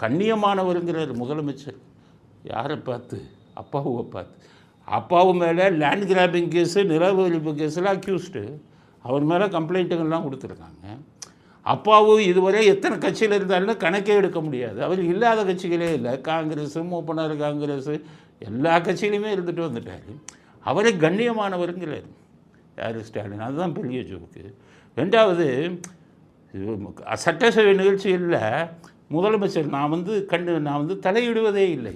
கண்ணியமானவருங்கிறார் முதலமைச்சர். யாரை பார்த்து? அப்பாவை பார்த்து. அப்பாவு மேலே லேண்ட் கிராபிங் கேஸு, நில ஒழிப்பு கேஸில் அக்யூஸ்டு. அவர் மேலே கம்ப்ளைண்ட்டுகள்லாம் கொடுத்துருக்காங்க. அப்பாவும் இதுவரை எத்தனை கட்சியில் இருந்தாலும் கணக்கே எடுக்க முடியாது. அவர் இல்லாத கட்சிகளே இல்லை. காங்கிரஸு, மூப்பனார் காங்கிரஸு, எல்லா கட்சியிலையுமே இருந்துட்டு வந்துட்டார். அவரே கண்ணியமானவருங்கிறார் யார்? ஸ்டாலின். அதுதான் பெரிய ஜோக்கு. ரெண்டாவது, சட்டசபை நிகழ்ச்சிகளில் முதலமைச்சர் நான் வந்து தலையிடுவதே இல்லை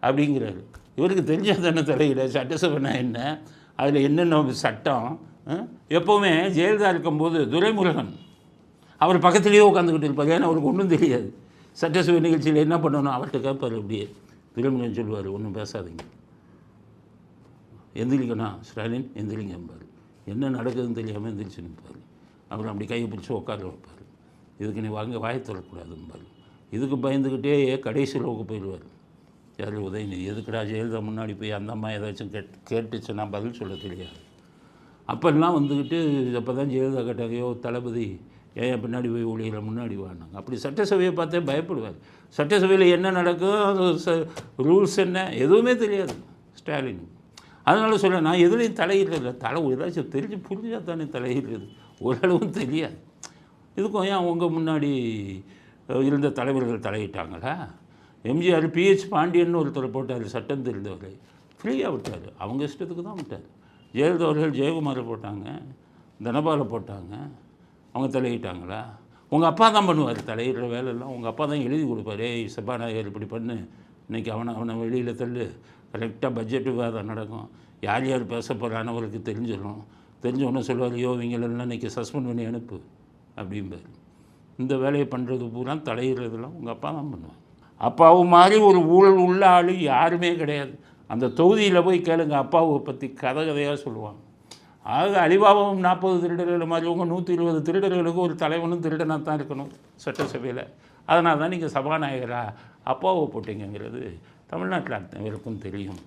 அப்படிங்கிறாரு. இவருக்கு தெரிஞ்சால் தானே தலையிட. சட்டசபைனா என்ன, அதில் என்னென்ன சட்டம். எப்போவுமே ஜெயலலிதா இருக்கும்போது துரைமுருகன் அவர் பக்கத்துலேயே உட்காந்துக்கிட்டு இருப்பார். ஏன்னா அவருக்கு ஒன்றும் தெரியாது. சட்டசபை நிகழ்ச்சியில் என்ன பண்ணணும் அவர்கிட்ட கேட்பார். அப்படியே துரைமுருகன் சொல்லுவார், ஒன்றும் பேசாதீங்க, எந்திரிக்கணும் ஸ்டாலின் எந்திரிங்கம்பார். என்ன நடக்குதுன்னு தெரியாமல் எந்திரிச்சு நிற்பார். அப்புறம் அப்படி கையை பிடிச்சி உட்கார வைப்பார். இதுக்கு நீ வாங்க வாயை தொடக்கூடாதும்பார். இதுக்கு பயந்துக்கிட்டே கடைசி அளவுக்கு போயிடுவார். யார்? உதயநிதி. எதுக்குடா ஜெயலலிதா முன்னாடி போய் அந்த அம்மா ஏதாச்சும் கேட்டுச்சுன்னா பதில் சொல்ல தெரியாது. அப்போல்லாம் வந்துக்கிட்டு அப்போ தான் ஜெயலலிதா கேட்டாங்க, யோ தளபதி ஏன் பின்னாடி போய் ஊழியரை முன்னாடி வாங்கினாங்க. அப்படி சட்டசபையை பார்த்தே பயப்படுவார். சட்டசபையில் என்ன நடக்கும், ரூல்ஸ் என்ன, எதுவுமே தெரியாது ஸ்டாலின். அதனால சொல்ல நான் எதுலேயும் தலையிடுறதில்ல. ஏதாச்சும் தெரிஞ்சு புரிஞ்சால் தானே தலையிடுறது. ஓரளவும் தெரியாது. இதுக்கும் ஏன் அவங்க முன்னாடி இருந்த தலைவர்கள் தலையிட்டாங்களா? எம்ஜிஆர் பிஹெச் பாண்டியன் ஒருத்தர் போட்டார், சட்டம் தெரிந்தவரை ஃப்ரீயாக விட்டார். அவங்க இஷ்டத்துக்கு தான் விட்டார். ஜெயலலிதா அவர்கள் ஜெயக்குமாரை போட்டாங்க, தனபாலை போட்டாங்க. அவங்க தலையிட்டாங்களா? உங்கள் அப்பா தான் பண்ணுவார் தலையிடுற வேலையெல்லாம். உங்கள் அப்பா தான் எழுதி கொடுப்பார். ஏய் சபாநாயகர் இப்படி பண்ணு, இன்றைக்கி அவனை வெளியில் தள்ளு, கரெக்டாக பட்ஜெட் விவாதம் நடக்கும், யார் யார் பேச போகிறான்னு அவருக்கு தெரிஞ்சிடும். தெரிஞ்சவொன்னே சொல்லுவார், யோ இவங்களெல்லாம் இன்றைக்கி சஸ்பெண்ட் பண்ணி அனுப்பு அப்படிம்பார். இந்த வேலையை பண்ணுறது பூரா தலையிடுறதுலாம் உங்கள் அப்பா தான் பண்ணுவார். அப்பாவும் மாதிரி ஒரு ஊழல் உள்ள ஆள் யாருமே கிடையாது. அந்த தொகுதியில் போய் கேளுங்க, அப்பாவை பற்றி கதையாக சொல்லுவாங்க. ஆக அலிபாபாவும் 40 திருடர்கள் மாதிரி உங்கள் 120 திருடர்களுக்கு ஒரு தலைவனும் திருடனாக தான் இருக்கணும் சட்டசபையில். அதனால தான் நீங்கள் சபாநாயகராக அப்பாவை போட்டிங்கிறது தமிழ்நாட்டில் அத்தனை பேருக்கும் தெரியும்.